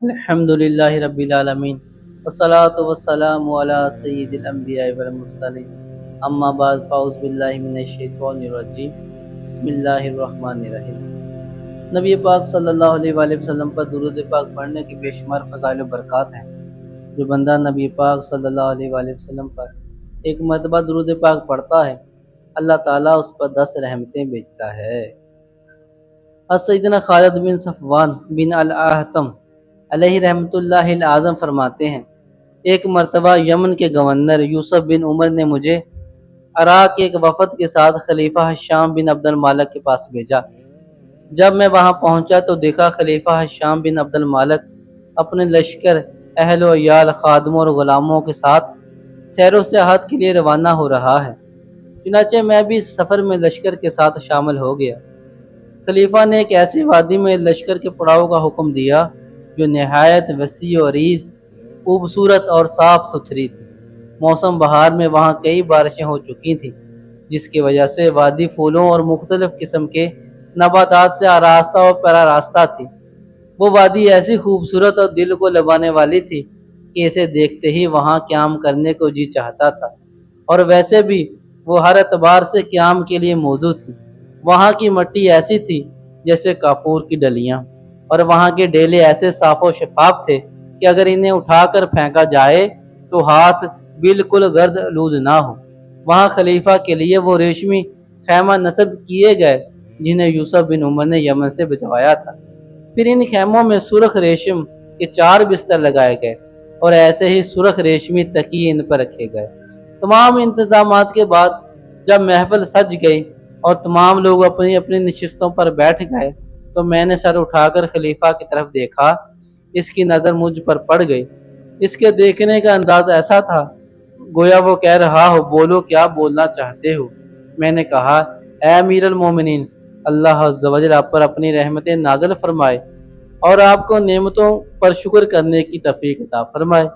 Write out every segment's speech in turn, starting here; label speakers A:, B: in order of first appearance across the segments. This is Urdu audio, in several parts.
A: الحمدللہ رب العالمین والصلاة والسلام علی سید الانبیاء والمرسلین اما بعد فاعوذ باللہ من الشیطان الرجیم بسم اللہ الرحمن الرحیم۔ نبی پاک صلی اللہ علیہ وآلہ وسلم پر درود پاک پڑھنے کی بے شمار فضائل و برکات ہیں۔ جو بندہ نبی پاک صلی اللہ علیہ وآلہ وسلم پر ایک مرتبہ درود پاک پڑھتا ہے، اللہ تعالیٰ اس پر 10 رحمتیں بھیجتا ہے۔ سیدنا خالد بن صفوان بن الاحتم علیہ رحمۃ اللہ العظم فرماتے ہیں، ایک مرتبہ یمن کے گورنر یوسف بن عمر نے مجھے عراق کے ایک وفد کے ساتھ خلیفہ ہشام بن عبد المالک کے پاس بھیجا۔ جب میں وہاں پہنچا تو دیکھا خلیفہ ہشام بن عبد المالک اپنے لشکر، اہل و عیال، خادموں اور غلاموں کے ساتھ سیر و سیاحت کے لیے روانہ ہو رہا ہے۔ چنانچہ میں بھی اس سفر میں لشکر کے ساتھ شامل ہو گیا۔ خلیفہ نے ایک ایسی وادی میں لشکر کے پڑاؤ کا حکم دیا جو نہایت وسیع و عریض، خوبصورت اور صاف ستھری تھی۔ موسم بہار میں وہاں کئی بارشیں ہو چکی تھیں، جس کی وجہ سے وادی پھولوں اور مختلف قسم کے نباتات سے آراستہ اور پراراستہ تھی۔ وہ وادی ایسی خوبصورت اور دل کو لبھانے والی تھی کہ اسے دیکھتے ہی وہاں قیام کرنے کو جی چاہتا تھا، اور ویسے بھی وہ ہر اعتبار سے قیام کے لیے موزوں تھی۔ وہاں کی مٹی ایسی تھی جیسے کافور کی ڈلیاں، اور وہاں کے ڈیلے ایسے صاف و شفاف تھے کہ اگر انہیں اٹھا کر پھینکا جائے تو ہاتھ بالکل گرد آلود نہ ہو۔ وہاں خلیفہ کے لیے وہ ریشمی خیمہ نصب کیے گئے جنہیں یوسف بن عمر نے یمن سے بھجوایا تھا۔ پھر ان خیموں میں سرخ ریشم کے 4 بستر لگائے گئے اور ایسے ہی سرخ ریشمی تکیے ان پر رکھے گئے۔ تمام انتظامات کے بعد جب محفل سج گئی اور تمام لوگ اپنی اپنی نشستوں پر بیٹھ گئے تو میں نے سر اٹھا کر خلیفہ کی طرف دیکھا۔ اس کی نظر مجھ پر پڑ گئی۔ اس کے دیکھنے کا انداز ایسا تھا گویا وہ کہہ رہا ہو، بولو کیا بولنا چاہتے ہو۔ میں نے کہا، اے امیر المومنین، اللہ عز و جل آپ پر اپنی رحمتیں نازل فرمائے اور آپ کو نعمتوں پر شکر کرنے کی توفیق عطا فرمائے،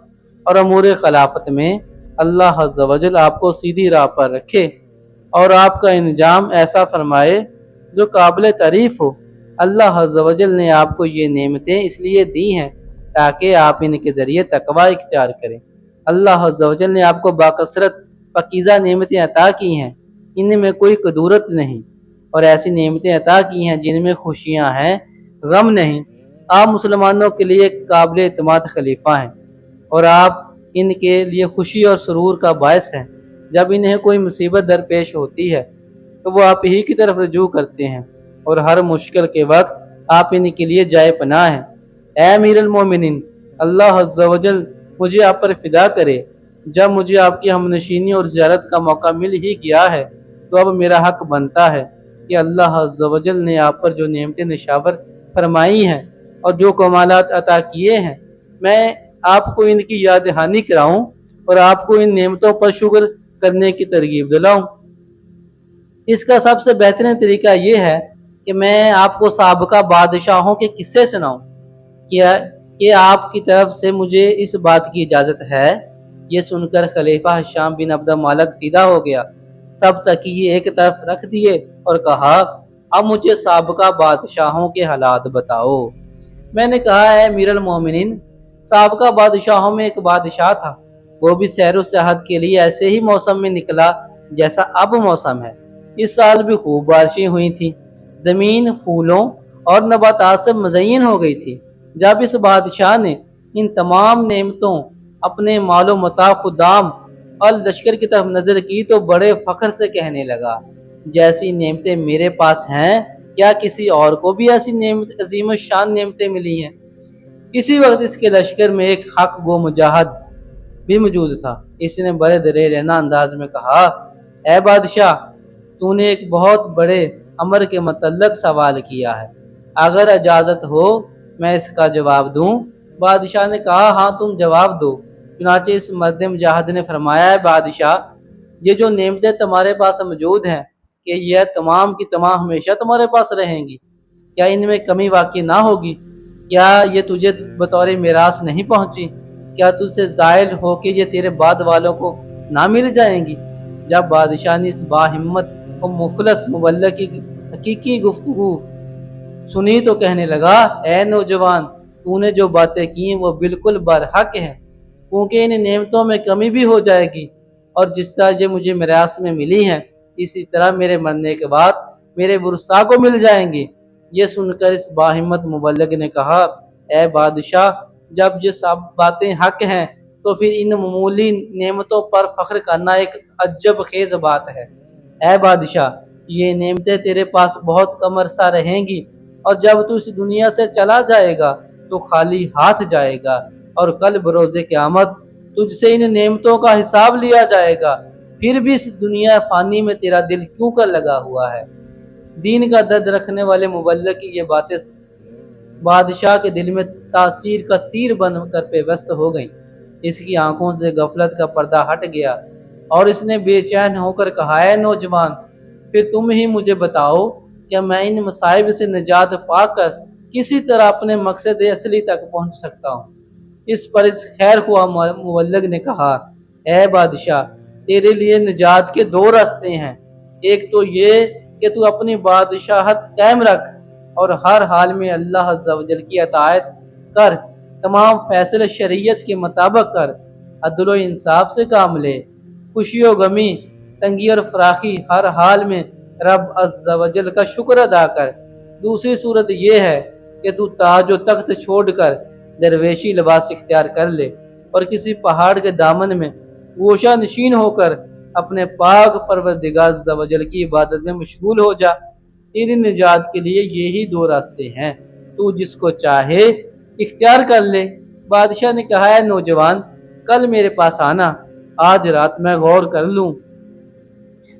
A: اور امور خلافت میں اللہ عز و جل آپ کو سیدھی راہ پر رکھے اور آپ کا انجام ایسا فرمائے جو قابل تعریف ہو۔ اللہ عز و جل نے آپ کو یہ نعمتیں اس لیے دی ہیں تاکہ آپ ان کے ذریعے تقوی اختیار کریں۔ اللہ عز و جل نے آپ کو باکثرت پاکیزہ نعمتیں عطا کی ہیں، ان میں کوئی کدورت نہیں، اور ایسی نعمتیں عطا کی ہیں جن میں خوشیاں ہیں، غم نہیں۔ آپ مسلمانوں کے لیے قابل اعتماد خلیفہ ہیں اور آپ ان کے لیے خوشی اور سرور کا باعث ہیں۔ جب انہیں کوئی مصیبت درپیش ہوتی ہے تو وہ آپ ہی کی طرف رجوع کرتے ہیں، اور ہر مشکل کے وقت آپ ان کے لیے جائے پناہ ہیں۔ اے امیر المومنین، اللہ عز و جل مجھے آپ پر فدا کرے۔ جب مجھے آپ کی ہمنشینی اور زیارت کا موقع مل ہی گیا ہے تو اب میرا حق بنتا ہے کہ اللہ عز و جل نے آپ پر جو نعمتیں نشاور فرمائی ہیں اور جو کمالات عطا کیے ہیں، میں آپ کو ان کی یاد دہانی کراؤں اور آپ کو ان نعمتوں پر شکر کرنے کی ترغیب دلاؤں۔ اس کا سب سے بہترین طریقہ یہ ہے کہ میں آپ کو سابقہ بادشاہوں کے قصے سناؤں۔ کہ آپ کی طرف سے مجھے اس بات کی اجازت ہے؟ یہ سن کر خلیفہ ہشام بن عبد المالک سیدھا ہو گیا، سب تکیے ایک طرف رکھ دیے اور کہا، اب مجھے سابقہ بادشاہوں کے حالات بتاؤ۔ میں نے کہا، اے امیر المومنین، سابقہ بادشاہوں میں ایک بادشاہ تھا، وہ بھی سیر و سیاحت کے لیے ایسے ہی موسم میں نکلا جیسا اب موسم ہے۔ اس سال بھی خوب بارشیں ہوئی تھیں، زمین پھولوں اور نباتات سے مزین ہو گئی تھی۔ جب اس بادشاہ نے ان تمام نعمتوں، اپنے مال و متاع، خدام اور لشکر کی طرف نظر کی تو بڑے فخر سے کہنے لگا، جیسی نعمتیں میرے پاس ہیں کیا کسی اور کو بھی ایسی نعمت عظیم الشان نعمتیں ملی ہیں؟ اسی وقت اس کے لشکر میں ایک حق گو مجاہد بھی موجود تھا۔ اس نے بڑے دریرانہ انداز میں کہا، اے بادشاہ، تو نے ایک بہت بڑے امر کے متعلق سوال کیا ہے، اگر اجازت ہو میں اس کا جواب دوں۔ بادشاہ نے کہا، ہاں تم جواب دو۔ چنانچہ اس مرد مجاہد نے فرمایا، ہے بادشاہ، یہ جو نعمتیں تمہارے پاس موجود ہیں کہ یہ تمام کی تمام ہمیشہ تمہارے پاس رہیں گی؟ کیا ان میں کمی واقع نہ ہوگی؟ کیا یہ تجھے بطور میراث نہیں پہنچی؟ کیا تجھ سے زائل ہو کہ یہ تیرے بعد والوں کو نہ مل جائیں گی؟ جب بادشاہ نے اس باہمت اور مخلص مبلغ کی حقیقی گفتگو سنی تو کہنے لگا، اے نوجوان، تو نے جو باتیں کی ہیں وہ بالکل برحق ہیں، کیونکہ ان نعمتوں میں کمی بھی ہو جائے گی، اور جس طرح یہ مجھے میراث میں ملی ہیں اسی طرح میرے مرنے کے بعد میرے ورثاء کو مل جائیں گی۔ یہ سن کر اس باہمت مبلغ نے کہا، اے بادشاہ، جب یہ سب باتیں حق ہیں تو پھر ان معمولی نعمتوں پر فخر کرنا ایک عجب خیز بات ہے۔ اے بادشاہ، یہ نعمتیں تیرے پاس بہت کم عرصہ رہیں گی، اور جب تو اس دنیا سے چلا جائے گا تو خالی ہاتھ جائے گا، اور کل بروز قیامت تجھ سے ان نعمتوں کا حساب لیا جائے گا۔ پھر بھی اس دنیا فانی میں تیرا دل کیوں کر لگا ہوا ہے؟ دین کا درد رکھنے والے مبلغ کی یہ باتیں بادشاہ کے دل میں تاثیر کا تیر بن کر پیوست ہو گئیں۔ اس کی آنکھوں سے غفلت کا پردہ ہٹ گیا، اور اس نے بے چین ہو کر کہا، اے نوجوان، پھر تم ہی مجھے بتاؤ کہ میں ان مصائب سے نجات پا کر کسی طرح اپنے مقصد اصلی تک پہنچ سکتا ہوں۔ اس پر اس خیر خواہ مبلغ نے کہا، اے بادشاہ، تیرے لیے نجات کے دو راستے ہیں۔ ایک تو یہ کہ تو اپنی بادشاہت قائم رکھ اور ہر حال میں اللہ عز و جل کی اطاعت کر، تمام فیصلے شریعت کے مطابق کر، عدل و انصاف سے کام لے، خوشی و غمی، تنگی اور فراخی، ہر حال میں رب عز و جل کا شکر ادا کر۔ دوسری صورت یہ ہے کہ تو تاج و تخت چھوڑ کر درویشی لباس اختیار کر لے، اور کسی پہاڑ کے دامن میں گوشہ نشین ہو کر اپنے پاک پروردگار عز و جل کی عبادت میں مشغول ہو جا۔ تیری نجات کے لیے یہی دو راستے ہیں، تو جس کو چاہے اختیار کر لے۔ بادشاہ نے کہا، ہے نوجوان، کل میرے پاس آنا، آج رات میں غور کر لوں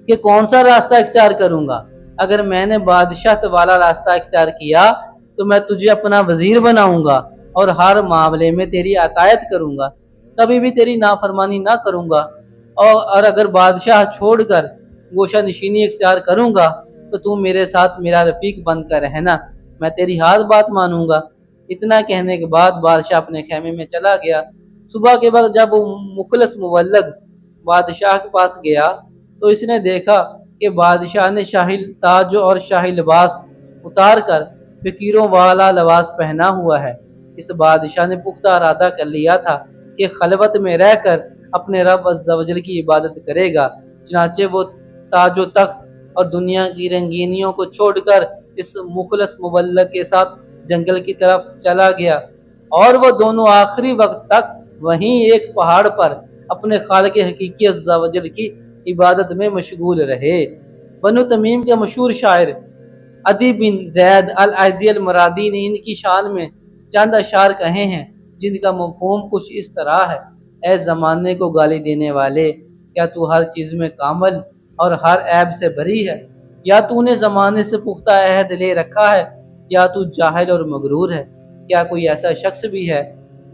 A: کہ کون سا راستہ اختیار کروں گا۔ اگر میں نے بادشاہت والا راستہ اختیار کیا تو میں تجھے اپنا وزیر بناؤں گا اور ہر معاملے میں تیری اطاعت کروں گا، کبھی بھی تیری نافرمانی نہ کروں گا، اور اگر بادشاہ چھوڑ کر گوشہ نشینی اختیار کروں گا تو تو میرے ساتھ میرا رفیق بن کر رہنا، میں تیری ہر بات مانوں گا۔ اتنا کہنے کے بعد بادشاہ اپنے خیمے میں چلا گیا۔ صبح کے وقت جب مخلص مبلغ بادشاہ کے پاس گیا تو اس نے دیکھا کہ بادشاہ نے شاہی تاج اور شاہی لباس اتار کر فقیروں والا لباس پہنا ہوا ہے۔ اس بادشاہ نے پختہ ارادہ کر لیا تھا کہ خلوت میں رہ کر اپنے رب عز و جل کی عبادت کرے گا، چنانچہ وہ تاج و تخت اور دنیا کی رنگینیوں کو چھوڑ کر اس مخلص مبلغ کے ساتھ جنگل کی طرف چلا گیا، اور وہ دونوں آخری وقت تک وہیں ایک پہاڑ پر اپنے خالق حقیقی عز و جل کی عبادت میں مشغول رہے۔ بنو تمیم کے مشہور شاعر عدی بن زید العیدی المرادی نے ان کی شان میں چند اشعار کہے ہیں، جن کا مفہوم کچھ اس طرح ہے، اے زمانے کو گالی دینے والے، کیا تو ہر چیز میں کامل اور ہر عیب سے بری ہے؟ یا تو نے زمانے سے پختہ عہد لے رکھا ہے، یا تو جاہل اور مغرور ہے؟ کیا کوئی ایسا شخص بھی ہے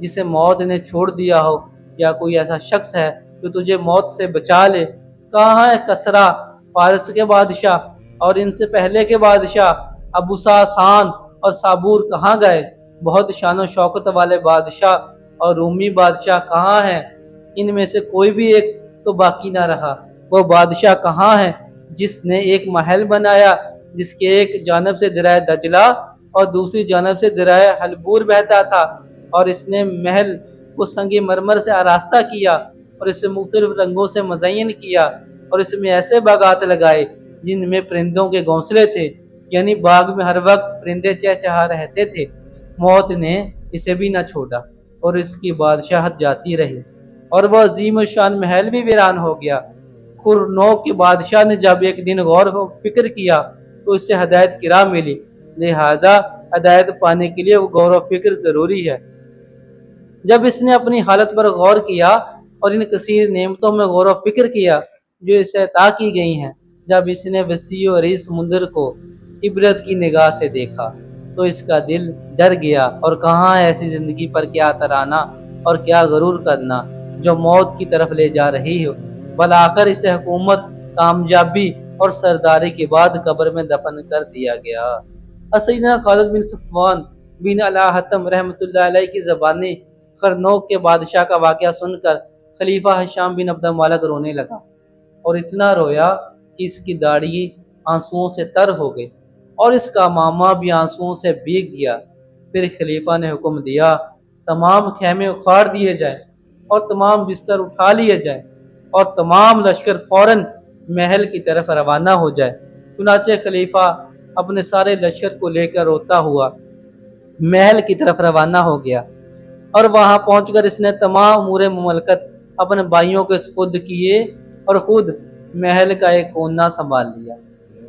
A: جسے موت نے چھوڑ دیا ہو، یا کوئی ایسا شخص ہے جو تجھے موت سے بچا لے؟ کہاں ہے کسرا فارس کے بادشاہ اور ان سے پہلے کے بادشاہ؟ ابو ساسان اور صابور کہاں گئے؟ بہت شان و شوکت والے بادشاہ اور رومی بادشاہ کہاں ہیں؟ ان میں سے کوئی بھی ایک تو باقی نہ رہا۔ وہ بادشاہ کہاں ہے جس نے ایک محل بنایا جس کے ایک جانب سے دریا دجلہ اور دوسری جانب سے دریا حلبور بہتا تھا، اور اس نے محل کو سنگ مرمر سے آراستہ کیا اور اسے مختلف رنگوں سے مزین کیا، اور اس میں ایسے باغات لگائے جن میں پرندوں کے گھونسلے تھے، یعنی باغ میں ہر وقت پرندے چہچہا رہتے تھے۔ موت نے اسے بھی نہ چھوڑا اور اس کی بادشاہت جاتی رہی، اور وہ عظیم الشان محل بھی ویران ہو گیا۔ خرنوک کے بادشاہ نے جب ایک دن غور و فکر کیا تو اس سے ہدایت کی راہ ملی، لہٰذا ہدایت پانے کے لیے وہ غور و فکر ضروری ہے۔ جب اس نے اپنی حالت پر غور کیا اور ان کثیر نعمتوں میں غور و فکر کیا جو اسے عطا کی گئی ہیں، جب اس نے وسیع و عریض سمندر کو عبرت کی نگاہ سے دیکھا تو اس کا دل ڈر گیا، اور کہاں ہے ایسی زندگی پر کیا ترانا اور کیا غرور کرنا جو موت کی طرف لے جا رہی ہو۔ بالآخر اسے حکومت، کامیابی اور سرداری کے بعد قبر میں دفن کر دیا گیا۔ سیدنا خالد بن صفوان بن الحطم رحمۃ اللہ علیہ کی زبانی خرنوک کے بادشاہ کا واقعہ سن کر خلیفہ ہشام بن عبد الملک رونے لگا، اور اتنا رویا کہ اس کی داڑھی آنسوؤں سے تر ہو گئی، اور اس کا ماما بھی آنسوؤں سے بھیگ گیا۔ پھر خلیفہ نے حکم دیا تمام خیمے اخاڑ دیے جائیں اور تمام بستر اٹھا لیے جائیں اور تمام لشکر فوراً محل کی طرف روانہ ہو جائے۔ چنانچہ خلیفہ اپنے سارے لشکر کو لے کر روتا ہوا محل کی طرف روانہ ہو گیا، اور وہاں پہنچ کر اس نے تمام امور مملکت اپنے بھائیوں کے سپرد کیے اور خود محل کا ایک کونا سنبھال لیا،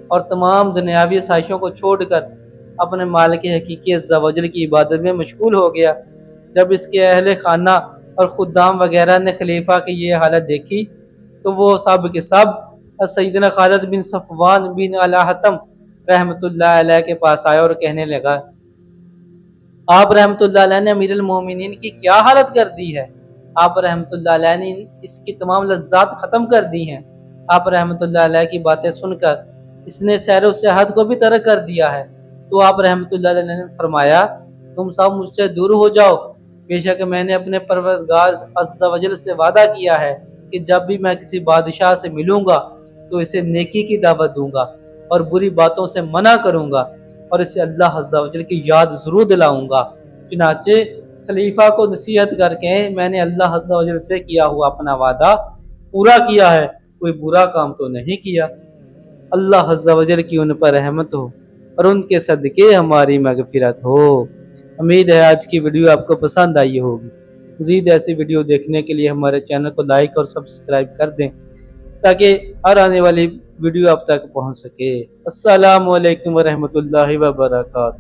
A: اور تمام دنیاوی خواہشوں کو چھوڑ کر اپنے مالک حقیقی عز و جل کی عبادت میں مشغول ہو گیا۔ جب اس کے اہل خانہ اور خدام وغیرہ نے خلیفہ کی یہ حالت دیکھی تو وہ سب کے سب سیدنا خالد بن صفوان بن الحطم رحمۃ اللہ علیہ کے پاس آئے اور کہنے لگا، آپ رحمۃ اللہ علیہ نے امیر المومنین کی کیا حالت کر دی ہے؟ آپ رحمۃ اللہ علیہ نے اس کی تمام لذات ختم کر دی ہیں۔ آپ رحمۃ اللہ علیہ کی باتیں سن کر اس نے سیر و سیاحت کو بھی ترک کر دیا ہے۔ تو آپ رحمۃ اللہ علیہ نے فرمایا، تم سب مجھ سے دور ہو جاؤ، بے شک میں نے اپنے پروردگار عز و جل سے وعدہ کیا ہے کہ جب بھی میں کسی بادشاہ سے ملوں گا تو اسے نیکی کی دعوت دوں گا اور بری باتوں سے منع کروں گا اور اسے اللہ عز و جل کی یاد ضرور دلاؤں گا۔ چنانچہ خلیفہ کو نصیحت کر کے میں نے اللہ عز و جل سے کیا ہوا اپنا وعدہ پورا کیا ہے، کوئی برا کام تو نہیں کیا۔ اللہ عز و جل کی ان پر رحمت ہو اور ان کے صدقے ہماری مغفرت ہو۔ امید ہے آج کی ویڈیو آپ کو پسند آئی ہوگی۔ مزید ایسی ویڈیو دیکھنے کے لیے ہمارے چینل کو لائک اور سبسکرائب کر دیں تاکہ ہر آنے والی ویڈیو آپ تک پہنچ سکے۔ السلام علیکم ورحمۃ اللہ وبرکاتہ۔